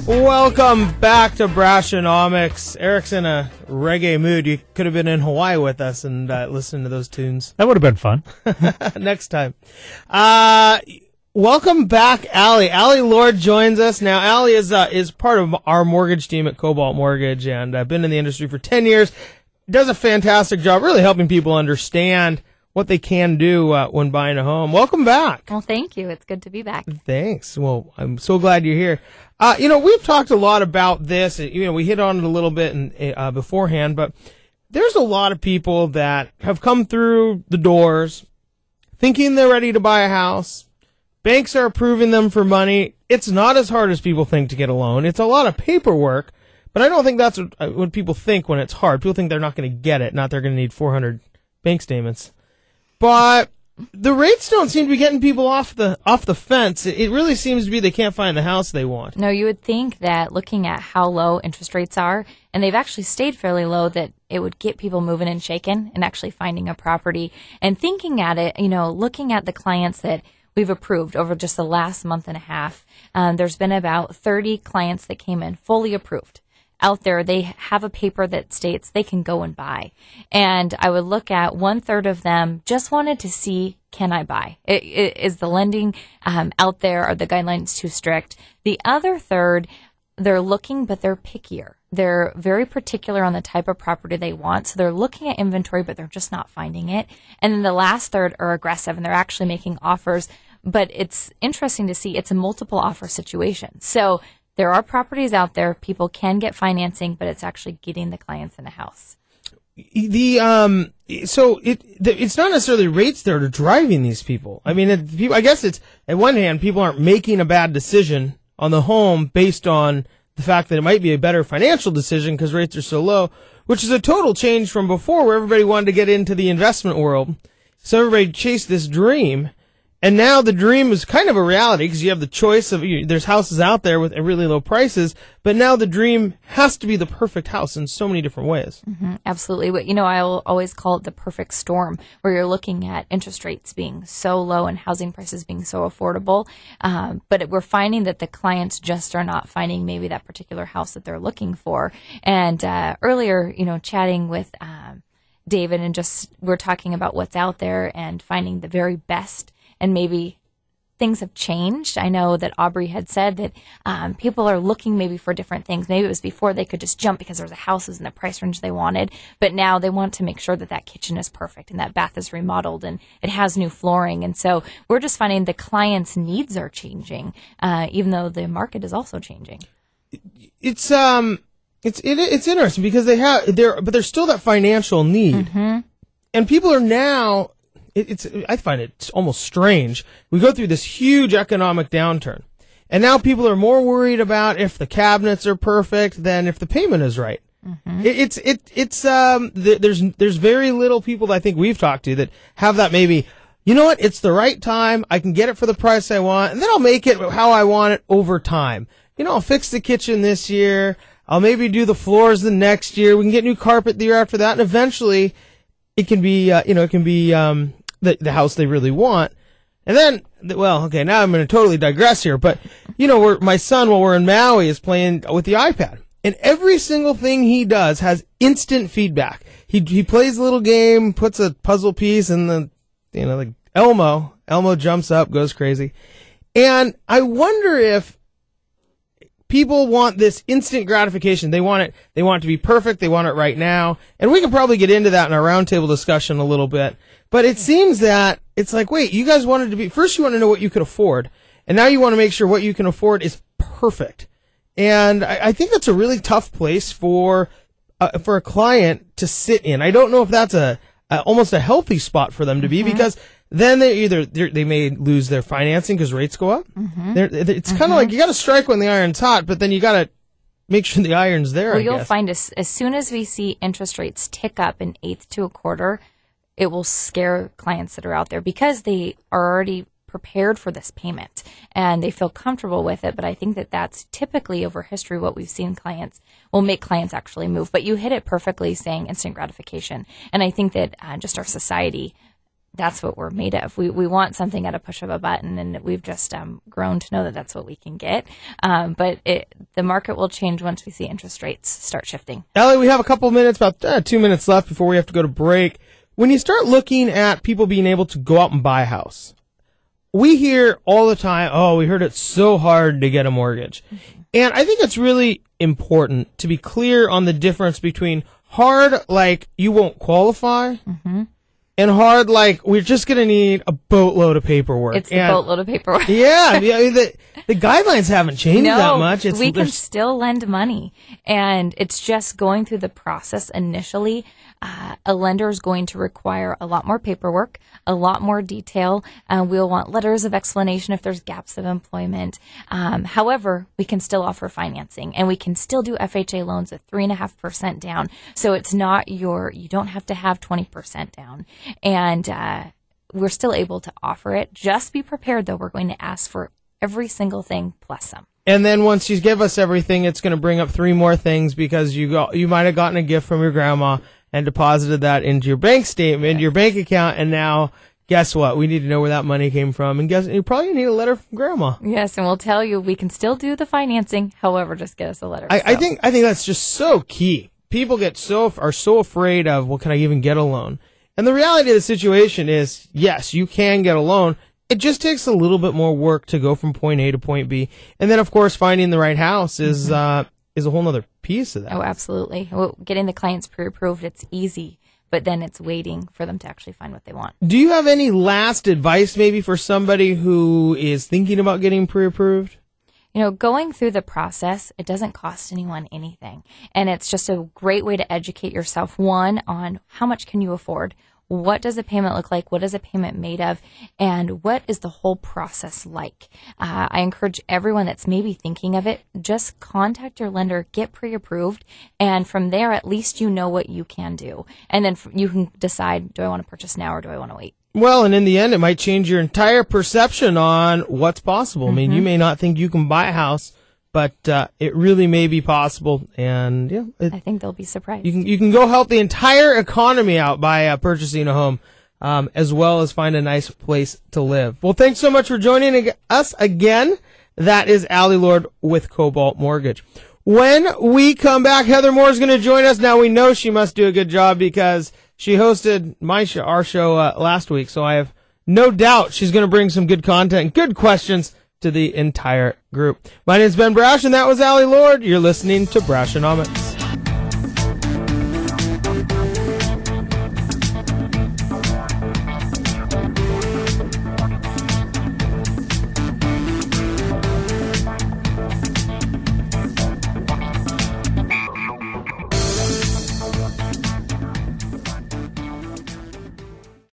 Welcome back to Brashenomics. Eric's in a reggae mood. You could have been in Hawaii with us and listened to those tunes. That would have been fun. Next time. Welcome back, Allie. Allie Lord joins us. Now, Allie is part of our mortgage team at Cobalt Mortgage, and I've been in the industry for 10 years. Does a fantastic job really helping people understand what they can do when buying a home. Welcome back. Well, thank you. It's good to be back. Thanks. Well, I'm so glad you're here. We've talked a lot about this. We hit on it a little bit beforehand, but there's a lot of people that have come through the doors thinking they're ready to buy a house. Banks are approving them for money. It's not as hard as people think to get a loan. It's a lot of paperwork, but I don't think that's what people think when it's hard. People think they're not going to get it, not they're going to need 400 bank statements. But the rates don't seem to be getting people off the fence. It really seems to be they can't find the house they want. No, you would think that looking at how low interest rates are, and they've actually stayed fairly low, that it would get people moving and shaking and actually finding a property. And thinking at it, looking at the clients that we've approved over just the last month and a half, there's been about 30 clients that came in fully approved. Out there, they have a paper that states they can go and buy. And I would look at 1/3 of them just wanted to see, can I buy? Is the lending out there? Are the guidelines too strict? The other third, they're looking, but they're pickier. They're very particular on the type of property they want. So they're looking at inventory, but they're just not finding it. And then the last third are aggressive, and they're actually making offers. But it's interesting to see it's a multiple offer situation. So there are properties out there. People can get financing, but it's actually getting the clients in a house. It's not necessarily rates that are driving these people. I mean, I guess it's, at one hand, people aren't making a bad decision on the home based on the fact that it might be a better financial decision because rates are so low, which is a total change from before where everybody wanted to get into the investment world. So everybody chased this dream. And now the dream is kind of a reality because you have the choice of, there's houses out there with really low prices, but now the dream has to be the perfect house in so many different ways. Mm-hmm, absolutely. But, I will always call it the perfect storm where you're looking at interest rates being so low and housing prices being so affordable. But we're finding that the clients just are not finding maybe that particular house that they're looking for. And earlier, chatting with David and just we're talking about what's out there and finding the very best. And maybe things have changed. I know that Aubrey had said that people are looking maybe for different things. Maybe it was before they could just jump because there was a house in the price range they wanted. But now they want to make sure that that kitchen is perfect and that bath is remodeled and it has new flooring. And so we're just finding the clients' needs are changing, even though the market is also changing. It's interesting because but there's still that financial need. Mm-hmm. And people are now, I find it almost strange. We go through this huge economic downturn, and now people are more worried about if the cabinets are perfect than if the payment is right. Mm-hmm. There's very little people that I think we've talked to that have that maybe, it's the right time. I can get it for the price I want, and then I'll make it how I want it over time. I'll fix the kitchen this year. I'll maybe do the floors the next year. We can get new carpet the year after that, and eventually it can be, the house they really want. And then, now I'm going to totally digress here, but, my son, while we're in Maui, is playing with the iPad. And every single thing he does has instant feedback. He plays a little game, puts a puzzle piece, and like Elmo jumps up, goes crazy. And I wonder if people want this instant gratification. They want it to be perfect. They want it right now. And we can probably get into that in our roundtable discussion a little bit. But it seems that it's like, wait, you guys wanted to be, first you want to know what you could afford. And now you want to make sure what you can afford is perfect. And I think that's a really tough place for a client to sit in. I don't know if that's almost a healthy spot for them to be, because then they may lose their financing because rates go up. Mm-hmm. It's kind of like you got to strike when the iron's hot, but then you got to make sure the iron's there. Well, you'll find as soon as we see interest rates tick up an eighth to a quarter, it will scare clients that are out there because they are already prepared for this payment and they feel comfortable with it. But I think that that's typically over history what we've seen clients will make clients actually move. But you hit it perfectly saying instant gratification. And I think that just our society that's what we're made of. We want something at a push of a button, and we've just grown to know that that's what we can get. But the market will change once we see interest rates start shifting. Allie, we have a couple of minutes, about 2 minutes left before we have to go to break. When you start looking at people being able to go out and buy a house, we hear all the time, oh, we heard it's so hard to get a mortgage. Mm-hmm. And I think it's really important to be clear on the difference between hard, like you won't qualify, mm-hmm. and hard, like we're just going to need a boatload of paperwork. It's a boatload of paperwork. Yeah, the guidelines haven't changed that much. We can still lend money, and it's just going through the process initially. A lender is going to require a lot more paperwork, a lot more detail. We'll want letters of explanation if there's gaps of employment. However, we can still offer financing, and we can still do FHA loans at 3.5% down. So it's not you don't have to have 20% down. And we're still able to offer it. Just be prepared, though. We're going to ask for every single thing plus some. And then once you give us everything, it's going to bring up 3 more things because you might have gotten a gift from your grandma and deposited that into your bank statement, your bank account, and now guess what? We need to know where that money came from, and you probably need a letter from grandma. Yes, and we'll tell you we can still do the financing. However, just get us a letter. I think that's just so key. People are so afraid of, well, can I even get a loan? And the reality of the situation is, yes, you can get a loan. It just takes a little bit more work to go from point A to point B, and then of course finding the right house is a whole nother piece of that. Oh, absolutely. Well, getting the clients pre-approved, it's easy, but then it's waiting for them to actually find what they want. Do you have any last advice maybe for somebody who is thinking about getting pre-approved? Going through the process, it doesn't cost anyone anything. And it's just a great way to educate yourself, one, on how much can you afford? What does a payment look like? What is a payment made of? And what is the whole process like? I encourage everyone that's maybe thinking of it, just contact your lender, get pre-approved, and from there, at least you know what you can do. And then you can decide, do I want to purchase now or do I want to wait? Well, and in the end, it might change your entire perception on what's possible. Mm-hmm. I mean, you may not think you can buy a house, but it really may be possible, and yeah, I think they'll be surprised. You can go help the entire economy out by purchasing a home, as well as find a nice place to live. Well, thanks so much for joining us again. That is Allie Lord with Cobalt Mortgage. When we come back, Heather Moore is going to join us. Now we know she must do a good job because she hosted our show last week, so I have no doubt she's going to bring some good content and good questions to the entire group. My name is Ben Brash, and that was Allie Lord. You're listening to Brashenomics.